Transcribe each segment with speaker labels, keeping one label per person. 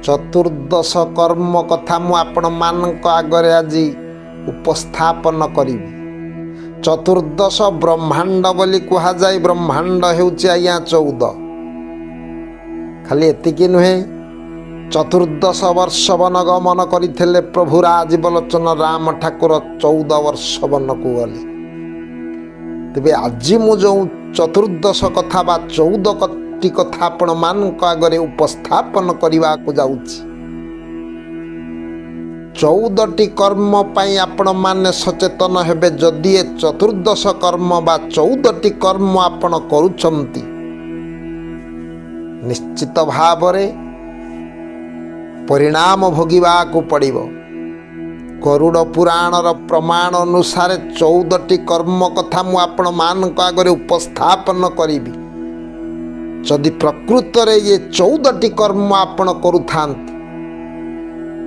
Speaker 1: चतुर्दश कर्म कथा मु आपण मानक आगरे आज उपस्थापन करी। चतुर्दश ब्रह्मांड बोली कह जाए। ब्रह्मांड होउछि आज्ञा 14। खाली एतिकी नुहे, 14 वर्ष वन गमन करथिले प्रभु राजबलोचन राम ठाकुर 14 वर्ष वन को गले। तेबे आज मु जो चतुर्दश कथा बा 14 कथा आपण मानक आगरे उपस्थापन करने को जाउछि। 14 कर्म पाई आपण माने सचेतन हेबे। जदि चतुर्दश कर्म बा 14 कर्म आपण करूछंती, निश्चित भावरे परिणाम भोगिबा को पड़िबो। गरुड़ पुराणर प्रमाण अनुसार 14 कर्म कथा मु आपण मानक आगरे उपस्थापन करिबी। जदि प्रकृत रे ये 14 कर्म आपण करुथांती,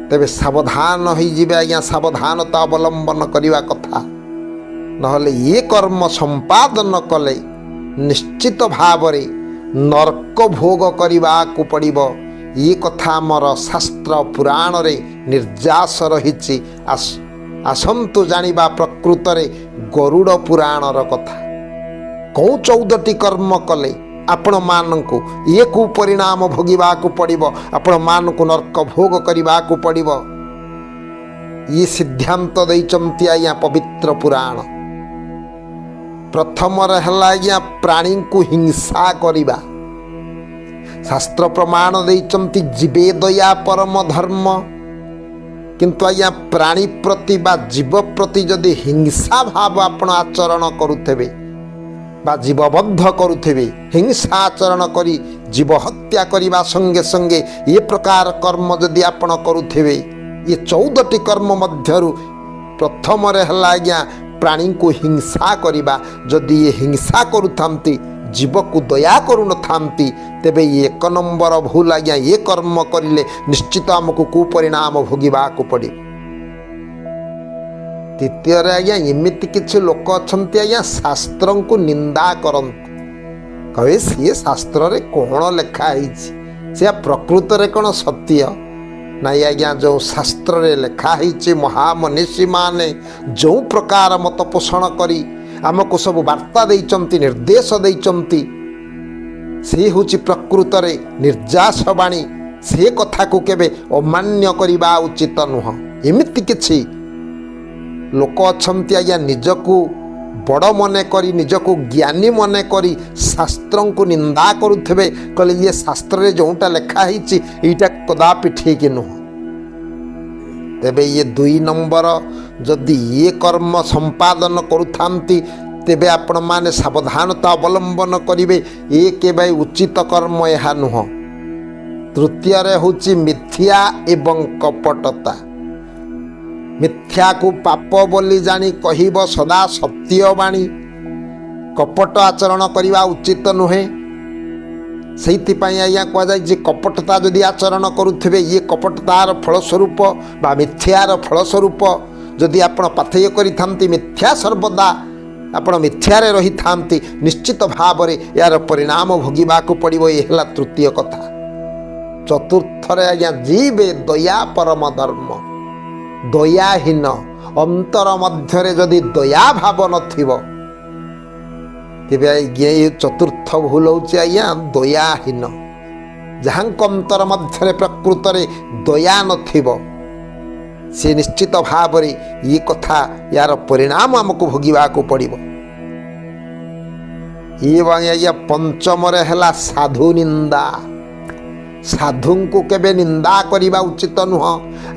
Speaker 1: तेबे सावधान होई जिबे आज्ञा। सावधानता अवलंबन करिवा कथा, नहले ये कर्म संपादन कले निश्चित भावरे नरक भोग करिवा को पड़िबो। ये कथा मोर शास्त्र पुराण रे निर्जास रहिछि। आसंतु जानिबा प्रकृत रे गरुड़ पुराणर कथा। कौ 14 कर्म कले आपण मानकु ये कु परिणाम भोगिबा को पड़िबो। आपण मानकु नरक भोग करिबा को पड़िबो। ये सिद्धांत दैचंती आज्ञा पवित्र पुराण। प्रथम रहला आज्ञा प्राणी को हिंसा करिबा। शास्त्र प्रमाण दैचंती जीवे दया परम धर्म। किंतु आज्ञा प्राणी प्रति बा जीव प्रति जदि हिंसा भाव आपण आचरण करुथेबे बा जीवबद्ध करुथेबे, हिंसा आचरण करी जीव हत्या करिबा संगे संगे ये प्रकार कर्म जदि आपण करुथेबे, ये 14 कर्म मध्यरु प्रथम रहला आज्ञा प्राणी को हिंसा करिबा। जदि ये हिंसा करुथांती, जीव को दया करू नथांती, तेबे ये 1 नंबर भूल आज्ञा। ये कर्म करिले निश्चित हमको कुपरिणाम भोगिबा को पड़े। द्वितीय आज्ञा एमती किसी लोक अच्छा आज्ञा शास्त्र को निंदा करते। कहे सी शास्त्र रे कौन लिखाई से प्रकृत रे कौन सत्य नाई आज्ञा। जो शास्त्र रे लिखाई महामनीषी माने जो प्रकार मत पोषण करी आमको सब वार्ता देइचंती, निर्देश देइचंती, से होची प्रकृत रे निर्जास बाणी। से कथा को केबे अमान्य करिबा उचित नुह। एमिति किछि लोक अछंती आज्ञा निजको बड़ मने करी, निजको ज्ञानी मने करी शास्त्र को निंदा करुथेबे। कहले ये शास्त्र रे जोटा लिखा हिची एटा कदापि ठीक नुह। तेबे ये 2 नंबर जदि ये कर्म संपादन करुथांती, तेबे आपण माने सावधानता अवलंबन करिवे। ये केबे उचित कर्म यह नुह। तृतीय रे होची मिथ्या एवं कपटता। मिथ्या को पाप बोली जानी कहिब सदा सत्य बाणी। कपट आचरण करिवा उचित नुहे। सेइथिपाई आज्ञा कह जाय जे कपटता जदि आचरण करुथिबे, ये कपटतार फलस्वरूप बा मिथ्यार फलस्वरूप जदि आपण पाथेय करिथांती, मिथ्या सर्वदा आपण मिथ्यारे रही थांती, निश्चित भावरे यार परिणाम भोगिबा को पड़िबो। ये हला तृतीय कथा। चतुर्थ रे आज्ञा जीवे दया परम धर्म। दयाहीन अंतर मध्यरे जदि दया भाव नथिबो, तेबे ये चतुर्थ भूल होची आज्ञा दयाहीन। जहांक अंतर मध्यरे प्रकृत रे दया नथिबो, से निश्चित भावरे ये कथा यार परिणाम हमको भोगिबा को पड़िबो। ये आज्ञा पंचम रे हला साधु निंदा। साधु को केबे निंदा करिबा उचित नुह।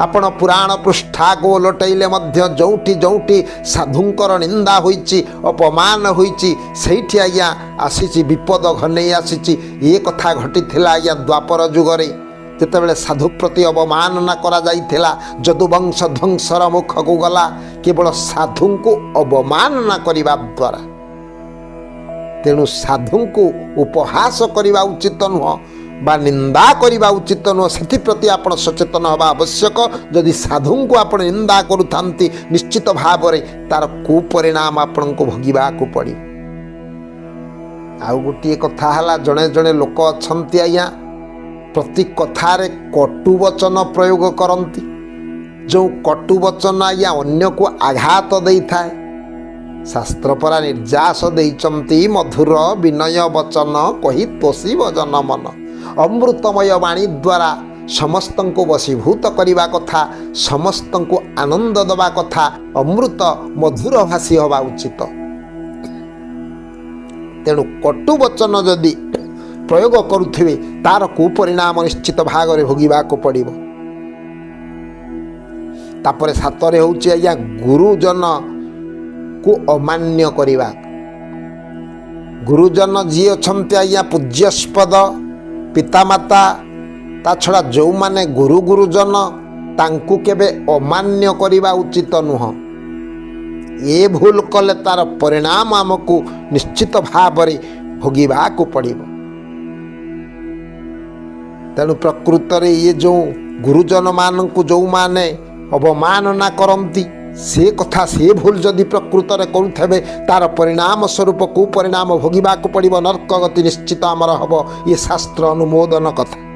Speaker 1: आपण पुराण पृष्ठा को लटैले मध्य जोठी जोठी साधुंकर निंदा होईची, अपमान होईची, सेठी आज्ञा आसीची विपद घनै आसीची। ये कथा घटिथिला आज्ञा द्वापर जुगरे, जेतेबेले साधु प्रति अवमानना करा जाइथिला। जदुवंश ध्वंसर मुख को गला केवल साधु को अवमानना करिबा द्वारा। तेणु साधु को उपहास करिबा उचित नुह बा निंदा करिबा उचित नुह। से प्रति आपण सचेतन हवा आवश्यक। जदि साधु को आपण निंदा करुथांती, निश्चित भाव रे तार कुपरिणाम आपण को भोगिबा को पड़ी। आउ गोटे कथा हला, जड़े जड़े लोक अच्छा आज्ञा प्रति कथारे कटु वचन प्रयोग करती, जो कटु वचन आज्ञा अन्य को आघात दे थाए। शास्त्र परा निर्जास देइचंती मधुर विनय वचन कही तोषिब जन मन। अमृतमय वाणी द्वारा समस्त को वशीभूत करने कथा, समस्त को आनंद दबा कथा, अमृत मधुर भाषी हवा उचित। तेणु कटु वचन जदि प्रयोग करुथिबे तार कुपरिणाम निश्चित भाग में भोगिबा को पड़िबो। तापरे सातरे होउची आज्ञा गुरुजन को अमान्य करिबा। गुरुजन जी अछंती आज्ञा पूज्यस्पद पितामाता, ता छड़ा जो माने गुरुजन तांकु केबे अमान्य करिबा उचित नुह। ये भूल कले तार परिणाम आमको निश्चित भाव में भोगिबा को पड़िबो। तेणु प्रकृत रे ये जो गुरुजन मानकु जो माने अवमानना करती, से कथा से भूल जदि प्रकृत रे करुथबे तार परिणाम स्वरूप कुपरिणाम भोगिबा को पड़िबो। नरक गति निश्चित आमर हबो। ये शास्त्र अनुमोदन कथा।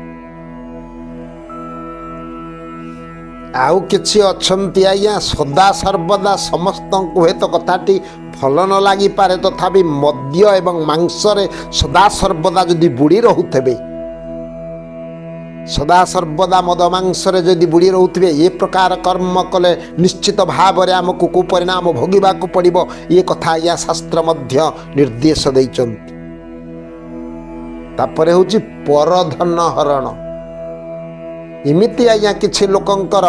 Speaker 1: आउ किछि अछंती आज्ञा सदा सर्वदा समस्त को हेतु कथाटी भल न लगी पारे, तथापि मद्य एवं मांस रे सदा सर्वदा जदि बुड़ी रहुथबे, सदा सर्वदा मद मांस रे जदि बुड़ी रहुथबे, ये प्रकार कर्म कले निश्चित भाव में आमको कुपरिणाम भोगिबा को पड़िबो। ये कथा आज्ञा शास्त्र मध्य निर्देश दैचंती। तापरे होची परधन हरण। इमिति आज्ञा किछि लोकंकर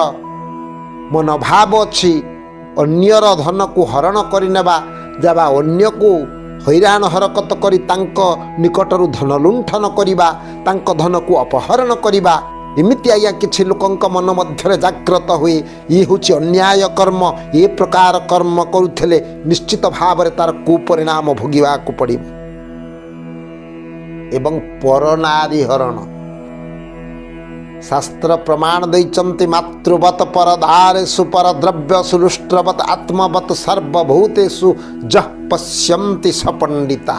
Speaker 1: मनोभाव अछि अन्यर धन को हरण करिनेबा, जाबा अन्य को हैरान हरकत करी तांको निकटरू धन लुंठन करिबा, तांको धन को अपहरण करिबा। इमिति आज्ञा किछि लोकंक मन मध्यरे जागृत हुए। ये होछि अन्याय कर्म। ये प्रकार कर्म करुथले निश्चित भाव रे तार कुपरिणाम भोगिबा को पड़िबो। एवं परनारी हरण। शास्त्र प्रमाण दैचंती मातृवत परदारेषु परद्रव्य सुलुष्ट्रवत आत्मवत सर्वभूतेषु जह पश्यन्ति सपंडिता।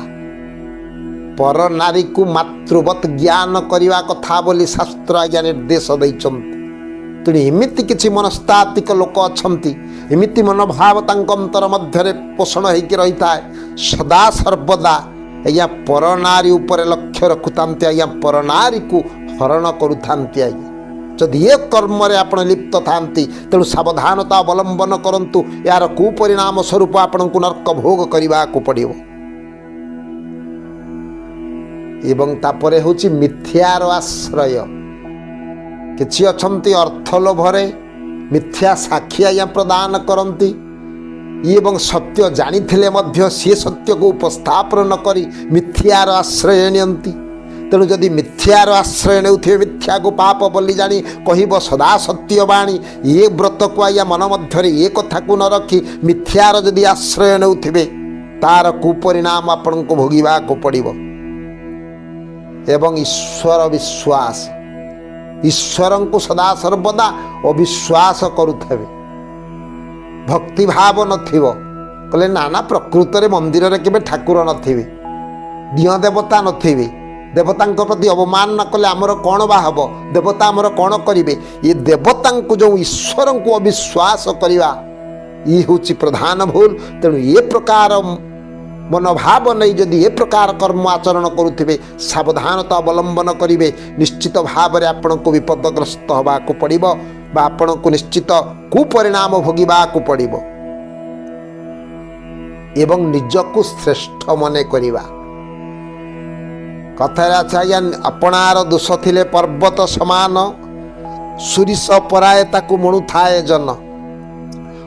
Speaker 1: पर नारी को मातृवत ज्ञान करने कथा बोली शास्त्र आज्ञा निर्देश दैचंती। तेणु एमिति किछि मनस्तात्विक लोक अछंती, एमिति मनोभाव तांक अंतर मध्यरे पोषण होइकि रही थाए। सदा सर्वदा आज्ञा पर नारी उपर लक्ष्य रखुतांती, आज्ञा पर नारी को हरण करुथांती। आज्ञा जदि ये कर्म रे आपण लिप्त थांती, तेणु सावधानता अवलंबन करंतु। यार कुपरिणाम स्वरूप आपण को नरक भोग करने को पड़िबो। एवं तापरे होची मिथ्यार आश्रय। किछि अछंती अर्थ लोभरे मिथ्या साक्षी आज्ञा प्रदान करंती, एवं सत्य जानिथिले मध्य से सत्य को उपस्थापन न करी मिथ्यार आश्रय नियंती। तेणु जदि मिथ्यार आश्रय नेउथिबे, मिथ्या को पाप बोली जानी कहिब सदा सत्य बाणी, ये व्रत को आज्ञा मन मध्यरे ये कथा को न रखी मिथ्यार जदि आश्रय नेउथिबे, तार कुपरिणाम आपण को भोगिबा को पड़िबो। एवं ईश्वर विश्वास। ईश्वर को सदा सर्वदा अविश्वास करुथबे, भक्ति भाव नथिबो। कहले ना ना प्रकृत रे मंदिर रे केबे ठाकुर नथिबे, दिय देवता नथिबे, देवता प्रति अवमान न कले आमर कौन बा हब, देवता आमर कौन करिवे। ये देवता को जो ईश्वर को अविश्वास करवा, ये होची प्रधान भूल। तेणु ये प्रकार मनोभाव नहीं जदि ये प्रकार कर्म आचरण करुथिबे, सावधानता अवलंबन करिवे, निश्चित भाव में आपण को विपदग्रस्त हवा को पड़िबो, बा आपण को निश्चित कुपरिणाम भोगिबा को पड़िबो। एवं निजको श्रेष्ठ मने करिवा। कथार आज्ञा अपनार दोष थिले पर्वत समान, सुरिस पराए ताकू मणु थाए जन।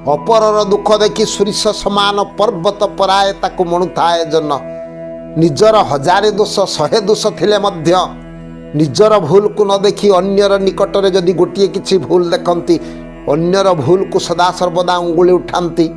Speaker 1: अपरर दुख देखि सुरिस समान पर्वत पराए ताकू मणु थाए जन। निजर हजारे दोष 100 दोष थिले मध्य निजर भूल को न देखि अन्यर निकटरे जदि गोटिए किछि भूल देखंती, अन्यर भूल को सदा सर्वदा अंगुली उठांती।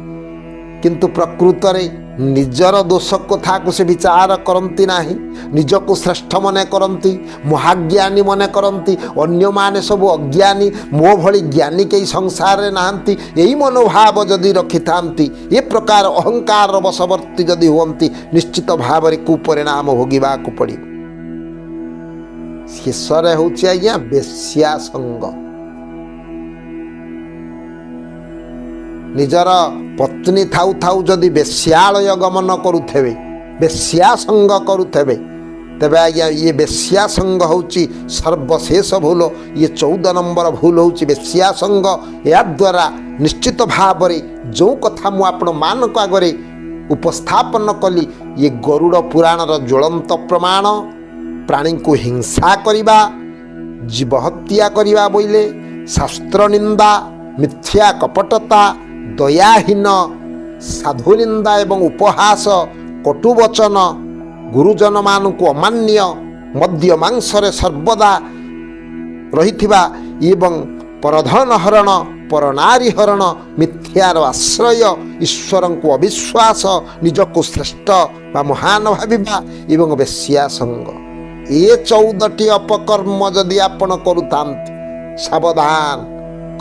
Speaker 1: किंतु प्रकृत रे निजर दोष कथा को से विचार करती नाही, निजको श्रेष्ठ मने करती, महाज्ञानी मने करती। अन्य माने सब अज्ञानी, मो भली ज्ञानी कई संसार रे नाहंती। यही मनोभाव जदि रखि थांती, ये प्रकार अहंकार वशवर्ती जदि हुंती, निश्चित भाव रे कुपरिणाम भोगिबा को पड़िबो। ଶେଷରେ ହେଉଛି ଆଜ୍ଞା ବେଶ୍ୟା ସଙ୍ଗ। ନିଜର ପତ୍ନୀ ଥାଉ ଥାଉ ଯଦି ବେଶ୍ୟାଳୟ ଗମନ କରୁଥିବେ, ବେଶ୍ୟା ସଙ୍ଗ କରୁଥିବେ, ତେବେ ଆଜ୍ଞା ଇଏ ବେଶ୍ୟା ସଙ୍ଗ ହେଉଛି ସର୍ବଶେଷ ଭୁଲ। ଇଏ 14 ନମ୍ବର ଭୁଲ ହେଉଛି ବେଶ୍ୟା ସଙ୍ଗ। ଏହାଦ୍ୱାରା ନିଶ୍ଚିତ ଭାବରେ ଯେଉଁ କଥା ମୁଁ ଆପଣମାନଙ୍କ ଆଗରେ ଉପସ୍ଥାପନ କଲି, ଇଏ ଗରୁଡ଼ ପୁରାଣର ଜ୍ୱଳନ୍ତ ପ୍ରମାଣ। ପ୍ରାଣୀଙ୍କୁ ହିଂସା କରିବା, ଜୀବ ହତ୍ୟା କରିବା ବୋଇଲେ, ଶାସ୍ତ୍ର ନିନ୍ଦା, ମିଥ୍ୟା କପଟତା, ଦୟାହୀନ, ସାଧୁ ନିନ୍ଦା ଏବଂ ଉପହାସ, କଟୁବଚନ, ଗୁରୁଜନମାନଙ୍କୁ ଅମାନ୍ୟ, ମଦ୍ୟ ମାଂସରେ ସର୍ବଦା ରହିଥିବା ଏବଂ ପରଧନ ହରଣ, ପରନାରୀ ହରଣ, ମିଥ୍ୟାର ଆଶ୍ରୟ, ଈଶ୍ୱରଙ୍କୁ ଅବିଶ୍ୱାସ, ନିଜକୁ ଶ୍ରେଷ୍ଠ ବା ମହାନ ଭାବିବା ଏବଂ ବେଶ୍ୟା ସଙ୍ଗ। ଏ 14ଟି ଅପକର୍ମ ଯଦି ଆପଣ କରୁଥାନ୍ତି, ସାବଧାନ।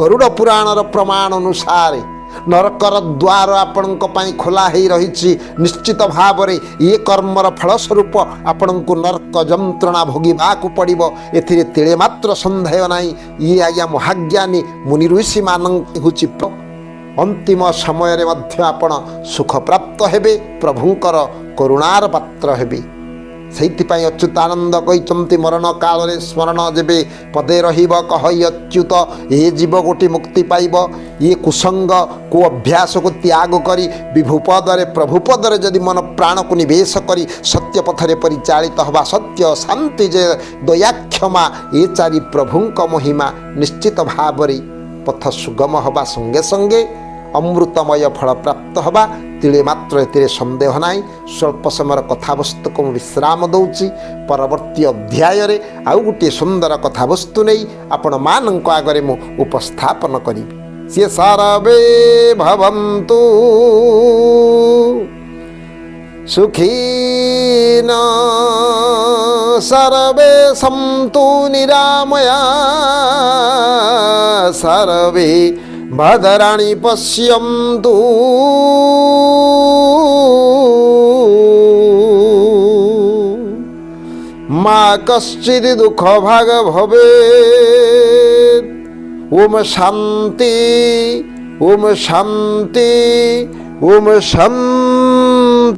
Speaker 1: ଗରୁଡ଼ ପୁରାଣର ପ୍ରମାଣ ଅନୁସାରେ ନରକର ଦ୍ୱାର ଆପଣଙ୍କ ପାଇଁ ଖୋଲା ହେଇ ରହିଛି। ନିଶ୍ଚିତ ଭାବରେ ଏ କର୍ମର ଫଳସ୍ୱରୂପ ଆପଣଙ୍କୁ ନରକ ଯନ୍ତ୍ରଣା ଭୋଗିବାକୁ ପଡ଼ିବ, ଏଥିରେ ତିଳେ ମାତ୍ର ସନ୍ଦେହ ନାହିଁ। ଇଏ ଆଜ୍ଞା ମହାଜ୍ଞାନୀ ମୁନି ଋଷିମାନଙ୍କ ହେଉଛି ଅନ୍ତିମ ସମୟରେ ମଧ୍ୟ ଆପଣ ସୁଖପ୍ରାପ୍ତ ହେବେ, ପ୍ରଭୁଙ୍କର କରୁଣାର ପାତ୍ର ହେବେ। ସେଇଥିପାଇଁ ଅଚ୍ୟୁତାନନ୍ଦ କହିଛନ୍ତି, ମରଣ କାଳରେ ସ୍ମରଣ ଯେବେ ପଦେ ରହିବ କହଇ ଅଚ୍ୟୁତ, ଏ ଜୀବ ଗୋଟି ମୁକ୍ତି ପାଇବ। ଇଏ କୁସଙ୍ଗ କୁ ଅଭ୍ୟାସକୁ ତ୍ୟାଗ କରି ବିଭୁପଦରେ ପ୍ରଭୁପଦରେ ଯଦି ମନ ପ୍ରାଣକୁ ନିବେଶ କରି ସତ୍ୟ ପଥରେ ପରିଚାଳିତ ହେବା, ସତ୍ୟ ଶାନ୍ତି ଯେ ଦୟା କ୍ଷମା, ଏ ଚାରି ପ୍ରଭୁଙ୍କ ମହିମା, ନିଶ୍ଚିତ ଭାବରେ ପଥ ସୁଗମ ହେବା ସଙ୍ଗେ ସଙ୍ଗେ ଅମୃତମୟ ଫଳ ପ୍ରାପ୍ତ ହେବା, ତିଳେ ମାତ୍ର ଏଥିରେ ସନ୍ଦେହ ନାହିଁ। ସ୍ୱଳ୍ପ ସମୟର କଥାବସ୍ତୁକୁ ମୁଁ ବିଶ୍ରାମ ଦେଉଛି। ପରବର୍ତ୍ତୀ ଅଧ୍ୟାୟରେ ଆଉ ଗୋଟିଏ ସୁନ୍ଦର କଥାବସ୍ତୁ ନେଇ ଆପଣମାନଙ୍କ ଆଗରେ ମୁଁ ଉପସ୍ଥାପନ କରିବି। ସିଏ ସର୍ବେ ଭବନ୍ତୁ ସୁଖୀନ ସର୍ବେ ସନ୍ତୁ ନିରାମୟା ସର୍ବେ ଭଦ୍ରାଣି ପଶ୍ୟନ୍ତୁ ମା କଶ୍ଚିଦ୍ ଦୁଃଖ ଭାଗ ଭବେତ୍। ଓମ୍ ଶାନ୍ତି, ଓମ୍ ଶାନ୍ତି, ଓମ୍ ଶାନ୍ତି।